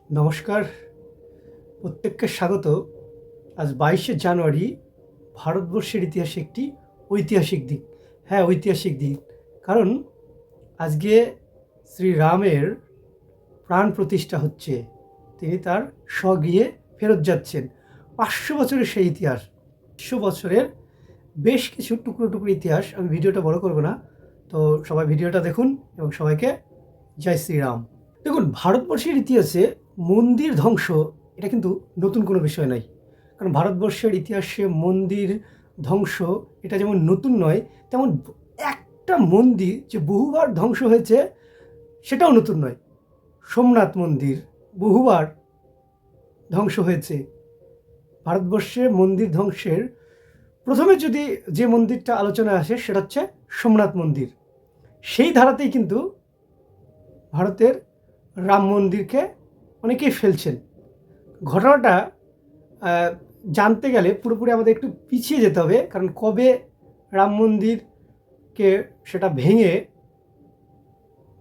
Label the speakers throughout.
Speaker 1: নমস্কার, প্রত্যেককে স্বাগত। আজ 22শে জানুয়ারি ভারতবর্ষের ইতিহাসে একটি ঐতিহাসিক দিন। হ্যাঁ, ঐতিহাসিক দিন। কারণ আজকে শ্রীরামের প্রাণ প্রতিষ্ঠা হচ্ছে। তিনি তার স্বগৃহে ফেরত যাচ্ছেন। 500 বছরের সেই ইতিহাস। 500 বছরের বেশ কিছু টুকরো টুকরো ইতিহাস। আমি ভিডিওটা বড় করব না। তো সবাই ভিডিওটা দেখুন এবং সবাইকে জয় শ্রীরাম। দেখুন, ভারতবর্ষের ইতিহাসে মন্দির ধ্বংস এটা কিন্তু নতুন কোনো বিষয় নয়। কারণ ভারতবর্ষের ইতিহাসে মন্দির ধ্বংস এটা যেমন নতুন নয়, তেমন একটা মন্দির যে বহুবার ধ্বংস হয়েছে সেটাও নতুন নয়। সোমনাথ মন্দির বহুবার ধ্বংস হয়েছে। ভারতবর্ষে মন্দির ধ্বংসের প্রথমে যদি যে মন্দিরটা আলোচনায় আসে সেটা হচ্ছে সোমনাথ মন্দির। সেই ধারাতেই কিন্তু ভারতের রাম মন্দিরকে অনেকেই ফেলছেন। ঘটনাটা জানতে গেলে পুরোপুরি আমাদের একটু পিছিয়ে যেতে হবে, কারণ কবে রাম মন্দিরকে সেটা ভেঙে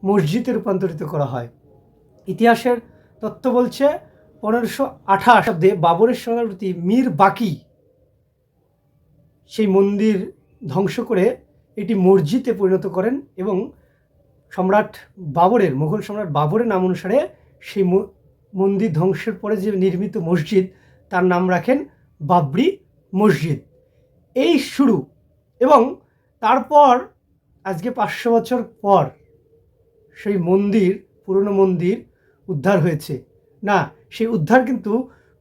Speaker 1: মসজিদে রূপান্তরিত করা হয়। ইতিহাসের তথ্য বলছে 1528 খ্রিস্টাব্দে বাবরের সেনাপতি মীর বাকি সেই মন্দির ধ্বংস করে এটি মসজিদে পরিণত করেন এবং সম্রাট বাবরের, মুঘল সম্রাট বাবরের নাম অনুসারে সেই মন্দির ধ্বংসের পরে যে নির্মিত মসজিদ তার নাম রাখেন বাবরি মসজিদ। এই শুরু। এবং তারপর আজকে 500 বছর পর সেই মন্দির, পুরনো মন্দির উদ্ধার হয়েছে। না, সেই উদ্ধার কিন্তু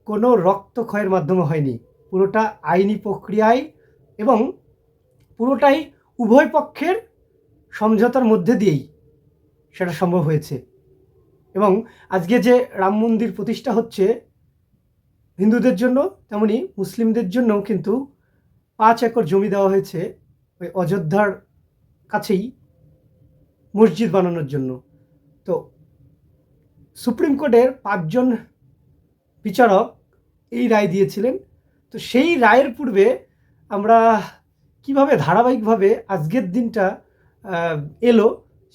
Speaker 1: কোনো রক্তক্ষয়ের মাধ্যমে হয়নি। পুরোটা আইনি প্রক্রিয়ায় এবং পুরোটাই উভয় পক্ষের সমঝোতার মধ্যে দিয়েই সেটা সম্ভব হয়েছে। এবং আজকে যে রাম মন্দির প্রতিষ্ঠা হচ্ছে হিন্দুদের জন্য, তেমনি মুসলিমদের জন্যও কিন্তু 5 একর জমি দেওয়া হয়েছে ওই অযোধ্যার কাছেই মসজিদ বানানোর জন্য। তো সুপ্রিম কোর্টের 5 জন বিচারক এই রায় দিয়েছিলেন। তো সেই রায়ের পূর্বে আমরা কিভাবে ধারাবাহিকভাবে আজকের দিনটা এলো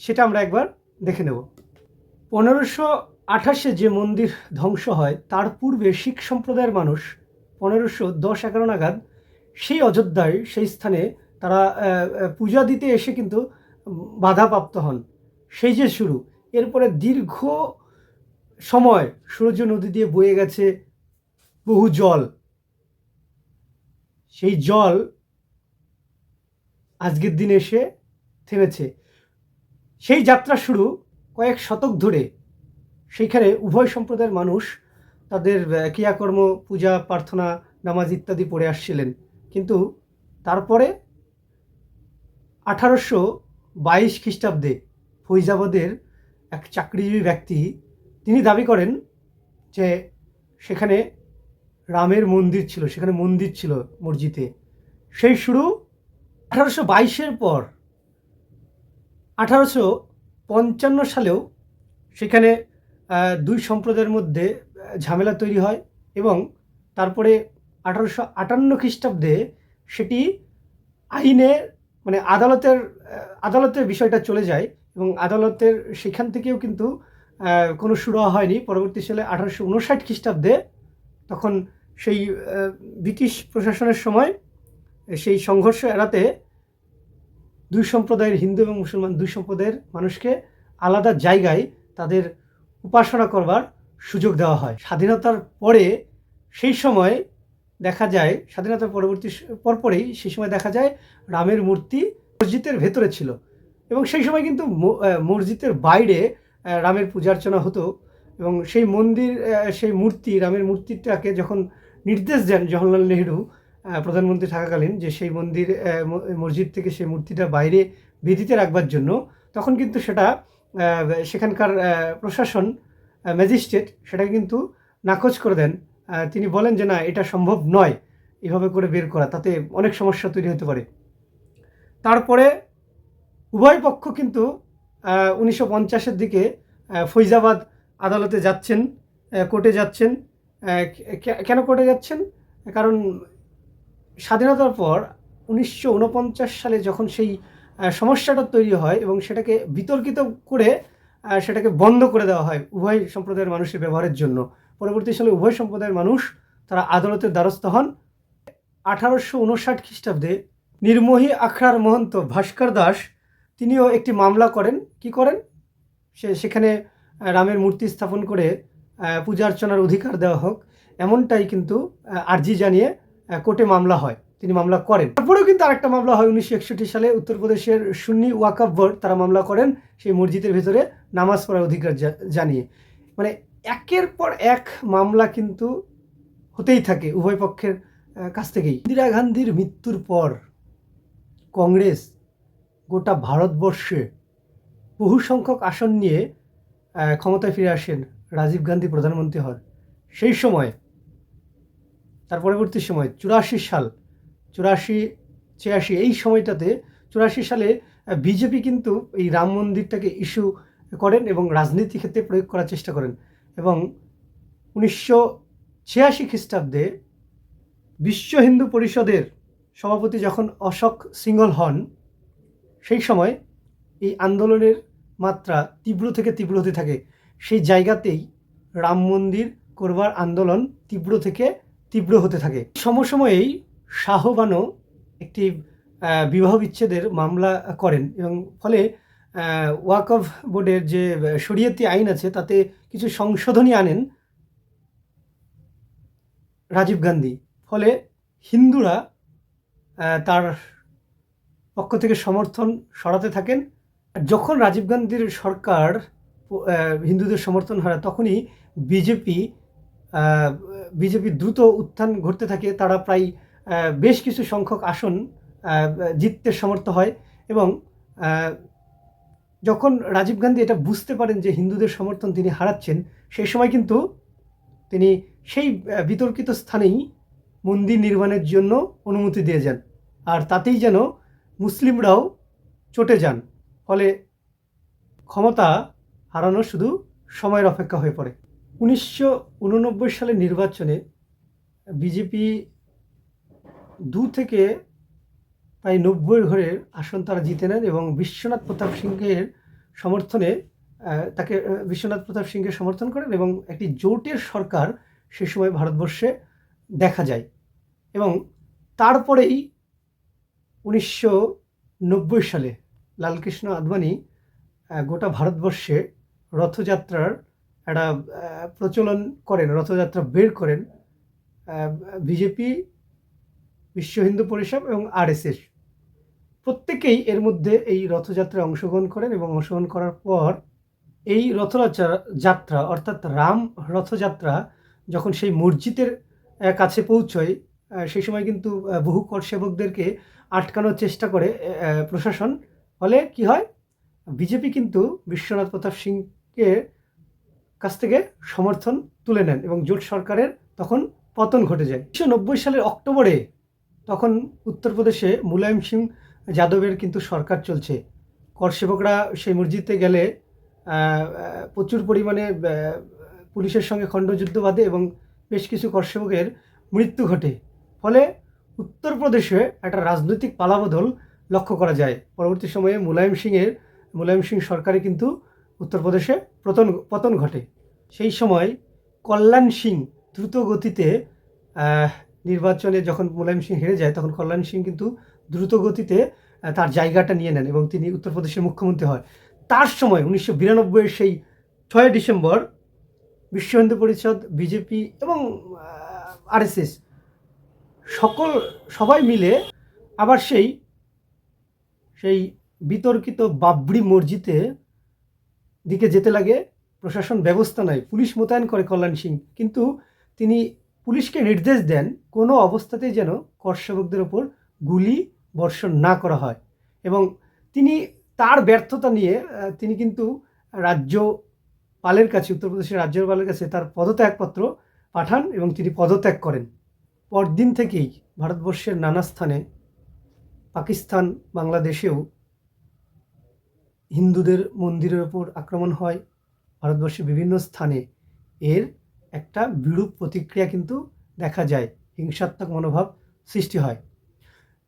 Speaker 1: সেটা আমরা একবার দেখে নেব। 1528 যে মন্দির ধ্বংস হয় তার পূর্বে শিখ সম্প্রদায়ের মানুষ 1510-11 নাগাদ সেই অযোধ্যায়, সেই স্থানে তারা পূজা দিতে এসে কিন্তু বাধাপ্রাপ্ত হন। সেই যে শুরু। এরপরে দীর্ঘ সময় সূর্য নদী দিয়ে বয়ে গেছে বহু জল। সেই জল আজকের দিনে এসে থেমেছে। সেই যাত্রা শুরু কয়েক শতক ধরে। সেইখানে উভয় সম্প্রদায়ের মানুষ তাদের ক্রিয়াকর্ম, পূজা, প্রার্থনা, নামাজ ইত্যাদি পড়ে আসছিলেন। কিন্তু তারপরে 1822 খ্রিস্টাব্দে ফৈজাবাদের এক চাকরিজীবী ব্যক্তি তিনি দাবি করেন যে সেখানে রামের মন্দির ছিল, সেখানে মন্দির ছিল মসজিদে। সেই শুরু 1822-এর পর 1855 সালেও সেখানে দুই সম্প্রদায়ের মধ্যে ঝামেলা তৈরি হয় এবং তারপরে 1858 খ্রিস্টাব্দে সেটি আইনে, মানে আদালতের বিষয়টা চলে যায় এবং আদালতের সেখান থেকেও কিন্তু কোনো সুরাহা হয়নি। পরবর্তী সালে 1859 খ্রিস্টাব্দে তখন সেই ব্রিটিশ প্রশাসনের সময় সেই সংঘর্ষ এড়াতে দুই সম্প্রদায়ের, হিন্দু এবং মুসলমান দুই সম্প্রদায়ের মানুষকে আলাদা জায়গায় তাদের উপাসনা করবার সুযোগ দেওয়া হয়। স্বাধীনতার পরে সেই সময় দেখা যায়, স্বাধীনতার পরপরেই সেই সময় দেখা যায় রামের মূর্তি মসজিদের ভেতরে ছিল এবং সেই সময় কিন্তু মসজিদের বাইরে রামের পূজা অর্চনা হতো। এবং সেই মন্দির, সেই মূর্তি, রামের মূর্তিটাকে যখন নির্দেশ দেন জওহরলাল নেহরু প্রধানমন্ত্রী থাকাকালীন, যে সেই মসজিদ থেকে সেই মূর্তিটা বাইরে বেদিতে রাখবার জন্য, তখন কিন্তু সেটা সেখানকার প্রশাসন, ম্যাজিস্ট্রেট সেটাকে কিন্তু নাকচ করে দেন। তিনি বলেন যে না, এটা সম্ভব নয় এভাবে করে বের করা, তাতে অনেক সমস্যা তৈরি হতে পারে। তারপরে উভয় পক্ষ কিন্তু 1950-এর দিকে ফৈজাবাদ আদালতে যাচ্ছেন, কোর্টে যাচ্ছেন। কেন কোর্টে যাচ্ছেন? কারণ স্বাধীনতার পর 1949 সালে যখন সেই সমস্যাটা তৈরি হয় এবং সেটাকে বিতর্কিত করে সেটাকে বন্ধ করে দেওয়া হয় উভয় সম্প্রদায়ের মানুষের ব্যবহারের জন্য। পরবর্তী সালে উভয় সম্প্রদায়ের মানুষ তারা আদালতের দ্বারস্থ হন। 1859 খ্রিস্টাব্দে নির্মোহী আখড়ার মহন্ত ভাস্কর দাস তিনিও একটি মামলা করেন। কি করেন? সেখানে রামের মূর্তি স্থাপন করে পূজা অর্চনার অধিকার দেওয়া হোক, এমনটাই কিন্তু আর্জি জানিয়ে কোর্টে মামলা হয়, তিনি মামলা করেন। তারপরেও কিন্তু আরেকটা মামলা হয় 1961 সালে। উত্তরপ্রদেশের সুন্নি ওয়াকফ বোর্ড তারা মামলা করেন সেই মসজিদের ভেতরে নামাজ পড়ার অধিকার জানিয়ে। মানে একের পর এক মামলা কিন্তু হতেই থাকে উভয় পক্ষের কাছ থেকেই। ইন্দিরা গান্ধীর মৃত্যুর পর কংগ্রেস গোটা ভারতবর্ষে বহু সংখ্যক আসন নিয়ে ক্ষমতায় ফিরে আসেন। রাজীব গান্ধী প্রধানমন্ত্রী হন। সেই সময় তার পরবর্তী সময় 84 সাল, 84-86 এই সময়টাতে 84 সালে বিজেপি কিন্তু এই রাম মন্দিরটাকে ইস্যু করেন এবং রাজনীতি ক্ষেত্রে প্রয়োগ করার চেষ্টা করেন। এবং 1986 খ্রিস্টাব্দে বিশ্ব হিন্দু পরিষদের সভাপতি যখন অশোক সিংহল হন, সেই সময় এই আন্দোলনের মাত্রা তীব্র থেকে তীব্র হতে থাকে। সেই জায়গাতেই রাম মন্দির করবার আন্দোলন তীব্র থেকে তীব্র হতে থাকে। সমসময়েই শাহবানো একটি বিবাহ বিচ্ছেদের মামলা করেন এবং ফলে ওয়াকফ বোর্ডের যে শরিয়তি আইন আছে তাতে কিছু সংশোধনী আনেন রাজীব গান্ধী। ফলে হিন্দুরা তার পক্ষ থেকে সমর্থন সরাতে থাকেন। যখন রাজীব গান্ধীর সরকার হিন্দুদের সমর্থন হারায়, তখনই বিজেপি দ্রুত উত্থান ঘটতে থাকে। তারা প্রায় বেশ কিছু সংখ্যক আসন জিততে সমর্থ হয়। এবং যখন রাজীব গান্ধী এটা বুঝতে পারেন যে হিন্দুদের সমর্থন তিনি হারাচ্ছেন, সেই সময় কিন্তু তিনি সেই বিতর্কিত স্থানেই মন্দির নির্মাণের জন্য অনুমতি দিয়ে যান। আর তাতেই যেন মুসলিমরাও চটে যান। ফলে ক্ষমতা হারানো শুধু সময়ের অপেক্ষা হয়ে পড়ে। 1989 সালের নির্বাচনে বিজেপি 2 থেকে প্রায় 90 ঘরের আসন তারা জিতে নেন এবং বিশ্বনাথ প্রতাপ সিংহের সমর্থনে বিশ্বনাথ প্রতাপ সিংহের সমর্থন করেন এবং একটি জোটের সরকার সে সময় ভারতবর্ষে দেখা যায়। এবং তারপরেই 1990 সালে লালকৃষ্ণ আদবানি গোটা ভারতবর্ষে রথযাত্রার একটা প্রচলন করেন, রথযাত্রা বের করেন। বিজেপি, বিশ্ব হিন্দু পরিষদ এবং RSS প্রত্যেকেই এর মধ্যে এই রথযাত্রায় অংশগ্রহণ করেন এবং অংশগ্রহণ করার পর এই রথযাত্রা অর্থাৎ রাম রথযাত্রা যখন সেই মসজিদের কাছে পৌঁছয়, সেই সময় কিন্তু বহু কর সেবকদেরকে আটকানোর চেষ্টা করে প্রশাসন। ফলে কি হয়, বিজেপি কিন্তু বিশ্বনাথ প্রতাপ সিংকে কাছ থেকে সমর্থন তুলে নেন এবং জোট সরকারের তখন পতন ঘটে যায়। 1990 সালের অক্টোবরে তখন উত্তরপ্রদেশে মুলায়ম সিং যাদবের কিন্তু সরকার চলছে। কর সেবকরা সেই মসজিদে গেলে প্রচুর পরিমাণে পুলিশের সঙ্গে খণ্ডযুদ্ধ বাধে এবং বেশ কিছু কর সেবকের মৃত্যু ঘটে। ফলে উত্তরপ্রদেশে একটা রাজনৈতিক পালাবদল লক্ষ্য করা যায়। পরবর্তী সময়ে মুলায়ম সিং সরকারে কিন্তু উত্তরপ্রদেশে পতন ঘটে। সেই সময় কল্যাণ সিং দ্রুত গতিতে নির্বাচনে যখন মুলায়ম সিং হেরে যায়, তখন কল্যাণ সিং কিন্তু দ্রুত গতিতে তার জায়গাটা নিয়ে নেন এবং তিনি উত্তরপ্রদেশের মুখ্যমন্ত্রী হয়। তার সময় 1992 সেই 6 ডিসেম্বর বিশ্ব হিন্দু পরিষদ, বিজেপি এবং RSS সবাই মিলে আবার সেই বিতর্কিত বাবরি মসজিদে দিকে যেতে লাগে। প্রশাসন ব্যবস্থা নেয়, পুলিশ মোতায়েন করে কল্যাণ সিং, কিন্তু তিনি পুলিশকে নির্দেশ দেন কোনো অবস্থাতেই যেন কর সেবকদের ওপর গুলি বর্ষণ না করা হয়। এবং তিনি তার ব্যর্থতা নিয়ে তিনি কিন্তু উত্তরপ্রদেশের রাজ্যপালের কাছে তার পদত্যাগপত্র পাঠান এবং তিনি পদত্যাগ করেন। পরদিন থেকেই ভারতবর্ষের নানা স্থানে, পাকিস্তান, বাংলাদেশেও হিন্দুদের মন্দিরের ওপর আক্রমণ হয়। ভারতবর্ষের বিভিন্ন স্থানে এর একটা বিরূপ প্রতিক্রিয়া কিন্তু দেখা যায়, হিংসাত্মক মনোভাব সৃষ্টি হয়।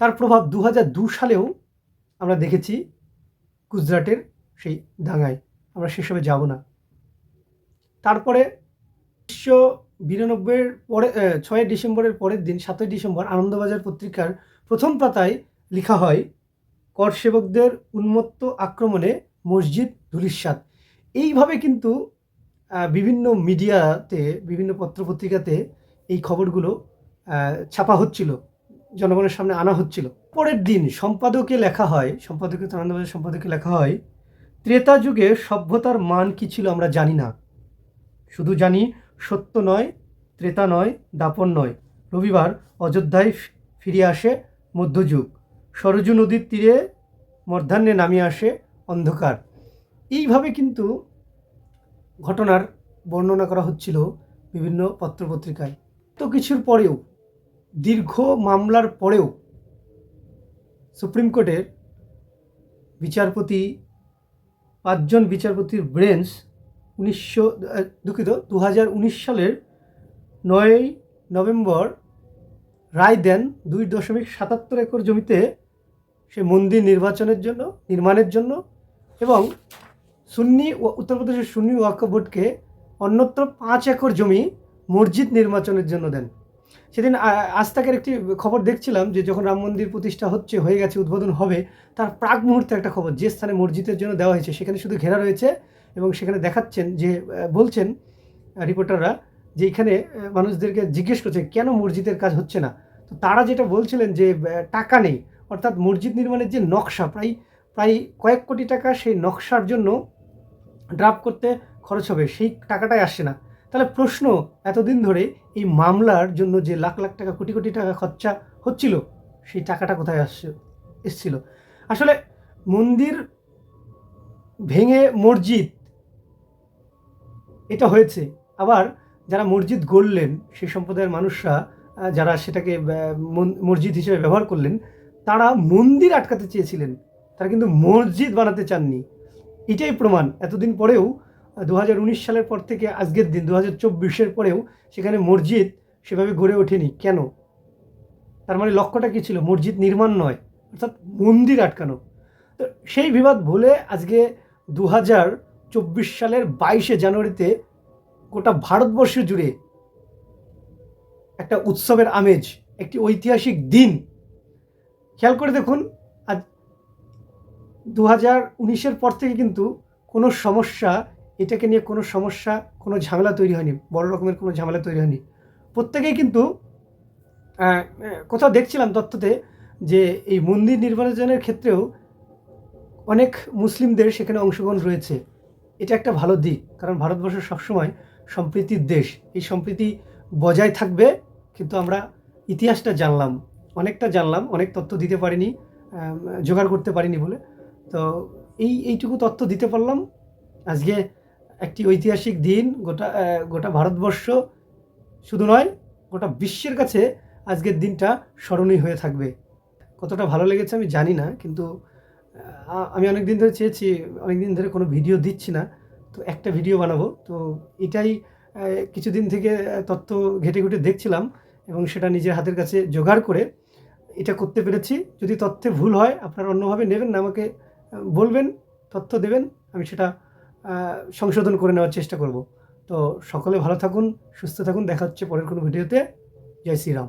Speaker 1: তার প্রভাব 2002 সালেও আমরা দেখেছি গুজরাটের সেই দাঙ্গায়। আমরা সেসবে যাব না। তারপরে 1992-এর পরে 6 ডিসেম্বরের পরের দিন 7 ডিসেম্বর আনন্দবাজার পত্রিকার প্রথম পাতায় লেখা হয়, কর সেবকদের উন্মত্ত আক্রমণে মসজিদ ধূলিসাৎ। এইভাবে কিন্তু বিভিন্ন মিডিয়াতে, বিভিন্ন পত্রপত্রিকাতে এই খবরগুলো ছাপা হচ্ছিল, জনগণের সামনে আনা হচ্ছিল। পরের দিন সম্পাদকে লেখা হয়, আনন্দবাজার সম্পাদকে লেখা হয়, ত্রেতা যুগে সভ্যতার মান কি ছিল আমরা জানি না, শুধু জানি সত্য নয়, ত্রেতা নয়, দাপন নয়। রবিবার অযোধ্যায় ফিরে আসে মধ্যযুগ, সরজু নদীর তীরে মধ্যাহ্নে নামিয়ে আসে অন্ধকার। এইভাবে কিন্তু ঘটনার বর্ণনা করা হচ্ছিল বিভিন্ন পত্রপত্রিকায়। তো কিছুর পরেও, দীর্ঘ মামলার পরেও সুপ্রিম কোর্টের বিচারপতি, 5 জন বিচারপতির বেঞ্চ 2019 সালের 9 নভেম্বর রায় দেন 2.77 একর জমিতে সে মন্দির নির্মাণের জন্য এবং উত্তরপ্রদেশের সুন্নি ওয়াকফ বোর্ডকে অন্যত্র 5 একর জমি মসজিদ নির্মাণের জন্য দেন। সেদিন আজ তাকের একটি খবর দেখছিলাম যে যখন রাম মন্দির প্রতিষ্ঠা হয়ে গেছে, উদ্বোধন হবে, তার প্রাক মুহূর্তে একটা খবর, যে স্থানে মসজিদের জন্য দেওয়া হয়েছে সেখানে শুধু ঘেরা রয়েছে এবং সেখানে দেখাচ্ছেন যে বলছেন রিপোর্টাররা যে এখানে মানুষদেরকে জিজ্ঞেস করছে কেন মসজিদের কাজ হচ্ছে না। তো তারা যেটা বলছিলেন যে টাকা নেই, অর্থাৎ মসজিদ নির্মাণের যে নকশা, প্রায় কয়েক কোটি টাকা সেই নকশার জন্য ড্রাফট করতে খরচ হবে, সেই টাকাটাই আসছে না। তাহলে প্রশ্ন, এতদিন ধরে এই মামলার জন্য যে লাখ লাখ টাকা, কোটি কোটি টাকা খরচা হচ্ছিল, সেই টাকাটা কোথায় এসছিল? আসলে মন্দির ভেঙে মসজিদ এটা হয়েছে, আবার যারা মসজিদ গড়লেন সেই সম্প্রদায়ের মানুষরা, যারা সেটাকে মসজিদ হিসেবে ব্যবহার করলেন, তারা মন্দির আটকাতে চেয়েছিলেন, তারা কিন্তু মসজিদ বানাতে চাননি। এটাই প্রমাণ। এতদিন পরেও 2019 সালের পর থেকে আজকের দিন 2024-এর পরেও সেখানে মসজিদ সেভাবে গড়ে ওঠেনি। কেন? তার মানে লক্ষ্যটা কী ছিল? মসজিদ নির্মাণ নয়, অর্থাৎ মন্দির আটকানো। তো সেই বিবাদ ভুলে আজকে 2024 সালের 22শে জানুয়ারিতে গোটা ভারতবর্ষ জুড়ে একটা উৎসবের আমেজ, একটি ঐতিহাসিক দিন। খেয়াল করে দেখুন, আজ 2019-এর পর থেকে কিন্তু কোনো সমস্যা, এটাকে নিয়ে কোনো সমস্যা, কোনো ঝামেলা তৈরি হয়নি, বড় রকমের কোনো ঝামেলা তৈরি হয়নি। প্রত্যেকেই কিন্তু কোথাও দেখছিলাম তথ্যতে যে এই মন্দির নির্মাণের ক্ষেত্রেও অনেক মুসলিমদের সেখানে অংশগ্রহণ রয়েছে। এটা একটা ভালো দিক, কারণ ভারতবর্ষ সবসময় সম্প্রীতির দেশ। এই সম্প্রীতি বজায় থাকবে, কিন্তু আমরা ইতিহাসটা জানলাম, অনেকটা জানলাম, অনেক তথ্য দিতে পারিনি, জোগাড় করতে পারিনি বলে। তো এইটুকু তথ্য দিতে পারলাম। আজকে একটি ঐতিহাসিক দিন, গোটা ভারতবর্ষ শুধু নয়, গোটা বিশ্বের কাছে আজকের দিনটা স্মরণীয় হয়ে থাকবে। কতটা ভালো লেগেছে আমি জানি না, কিন্তু আমি অনেক দিন ধরে চেয়েছি, অনেক দিন ধরে কোনো ভিডিও দিচ্ছি না, তো একটা ভিডিও বানাবো। তো এটাই কিছুদিন থেকে তথ্য ঘেটে ঘুটে দেখছিলাম এবং সেটা নিজের হাতের কাছে জোগাড় করে এটা করতে পেরেছি। যদি তথ্যে ভুল হয় আপনারা অন্যভাবে নেবেন না, আমাকে বলবেন, তথ্য দেবেন, আমি সেটা সংশোধন করে নেওয়ার চেষ্টা করব। তো সকলে ভালো থাকুন, সুস্থ থাকুন, দেখা হচ্ছে পরের কোনো ভিডিওতে। জয় শ্রীরাম।